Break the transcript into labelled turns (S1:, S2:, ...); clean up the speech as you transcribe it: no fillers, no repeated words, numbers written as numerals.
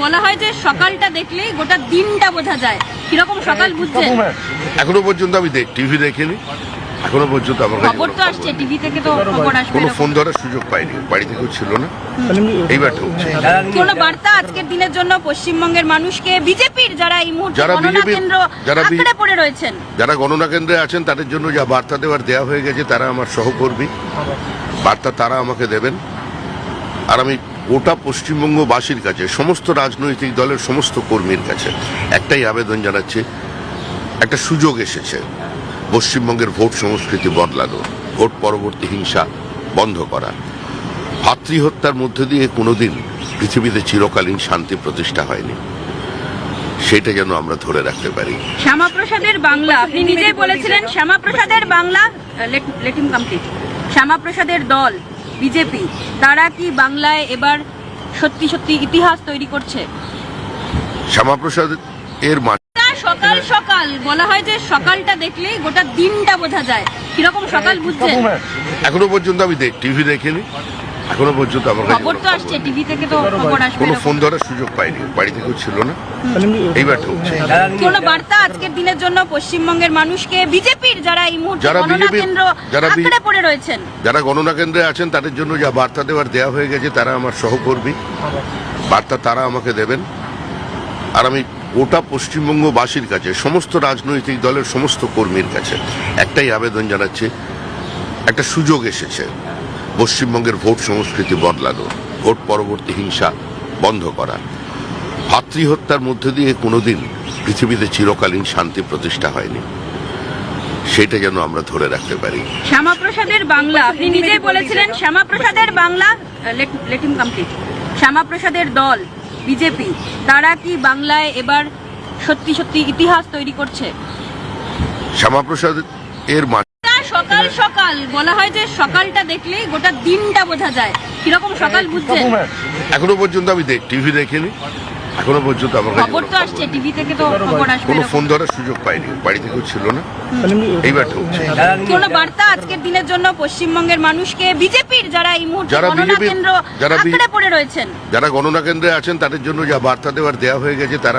S1: বলা হয় যে সকালটা দেখলেই গোটা দিনটা বোঝা যায়, কিরকম সকাল বুঝছেন?
S2: এখনো পর্যন্ত আমি টিভি দেখিনি, এখনো পর্যন্ত আমার কাছে
S1: খবর তো আসছে, টিভি থেকে তো খবর আসবে,
S2: কোনো ফোন ধরার সুযোগ পাইনি, বাড়ি থেকেও ছিল না, এইবার ঢুকছে।
S1: কোন বার্তা আজকের দিনের জন্য পশ্চিমবঙ্গের মানুষকে, বিজেপির যারা এই মুহূর্তে
S2: যারা
S1: গণনা
S2: বিজেপির
S1: কেন্দ্র
S2: যারা
S1: আঁকড়ে পড়ে রয়েছেন,
S2: যারা গণনা কেন্দ্রে আছেন তাদের জন্য যা বার্তা দেওয়া হয়ে গেছে, তারা আমার সহকর্মী, বার্তা তারা আমাকে দেবেন। আর আমি গোটা পশ্চিমবঙ্গবাসীর কাছে, সমস্ত রাজনৈতিক দলের সমস্ত কর্মীর কাছে একটাই আবেদন জানাচ্ছি, একটা সুযোগ এসেছে পশ্চিমবঙ্গের ভোট সংস্কৃতি বদলানো, ভোট পরবর্তী হিংসা বন্ধ করা। ভাতৃহত্যার মধ্যে দিয়ে কোনোদিন পৃথিবীতে চিরকালীন শান্তি প্রতিষ্ঠা হয়নি, সেটা যেন আমরা ধরে রাখতে পারি।
S1: শ্যামাপ্রসাদের বাংলা, আপনি নিজেই বলেছিলেন শ্যামাপ্রসাদের বাংলা, লেট হিম কমপ্লিট। শ্যামাপ্রসাদের দল বিজেপি, তারা কি বাংলায় এবার সত্যি সত্যি ইতিহাস তৈরি করছে?
S2: শ্যামাপ্রসাদ এর
S1: সকাল সকাল বলা হয় যে সকালটা দেখলেই গোটা দিনটা বোঝা যায়, কিরকম সকাল বুঝছেন?
S2: এখনো পর্যন্ত আমি টিভি দেখিনি, এখনো পর্যন্ত আমার কাছে
S1: খবর তো আসছে, টিভি থেকে তো খবর আসবে,
S2: কোনো ফোন ধরার সুযোগ পাইনি, বাড়ি থেকেও ছিল না, এইবার ঢুকছে।
S1: কোন বার্তা আজকের দিনের জন্য পশ্চিমবঙ্গের মানুষকে, বিজেপির যারা এই মুহূর্তে
S2: যারা
S1: গণনা কেন্দ্র আঁকড়ে পড়ে রয়েছেন,
S2: যারা গণনা কেন্দ্রে আছেন তাদের জন্য যা বার্তা দেওয়া হয়ে গেছে, তারা আমার সহকর্মী, বার্তা তারা আমাকে দেবেন। আর আমি গোটা পশ্চিমবঙ্গবাসীর কাছে, সমস্ত রাজনৈতিক দলের সমস্ত কর্মীর কাছে একটাই আবেদন জানাচ্ছি, একটা সুযোগ এসেছে পশ্চিমবঙ্গের ভোট সংস্কৃতি বদলানো, ভোট পরবর্তী হিংসা বন্ধ করা। ভাতৃহত্যার মধ্যে দিয়ে কোনোদিন পৃথিবীতে চিরকালীন শান্তি প্রতিষ্ঠা হয়নি, সেটা যেন আমরা ধরে রাখতে পারি।
S1: শ্যামাপ্রসাদের বাংলা, আপনি নিজেই বলেছিলেন শ্যামাপ্রসাদের বাংলা, লেট হিম কমপ্লিট। শ্যামাপ্রসাদের দল বিজেপি, তারা কি বাংলায় এবার সত্যি সত্যি ইতিহাস তৈরি করছে?
S2: শ্যামাপ্রসাদ এর
S1: সকাল সকাল বলা হয় যে সকালটা দেখলেই গোটা দিনটা বোঝা যায়, কিরকম সকাল বুঝছেন?
S2: এখনো পর্যন্ত আমি টিভি দেখিনি, এখনো পর্যন্ত আমার কাছে
S1: খবর তো আসছে, টিভি থেকে তো খবর আসবে,
S2: কোনো ফোন ধরার সুযোগ পাইনি, বাড়ি থেকেও ছিল না, এইবার ঢুকছে।
S1: কোন বার্তা আজকের দিনের জন্য পশ্চিমবঙ্গের মানুষকে, বিজেপির যারা এই মুহূর্তে
S2: যারা
S1: গণনা কেন্দ্র আঁকড়ে পড়ে রয়েছেন,
S2: যারা গণনা কেন্দ্রে আছেন তাদের জন্য যা বার্তা দেওয়া হয়ে গেছে, তারা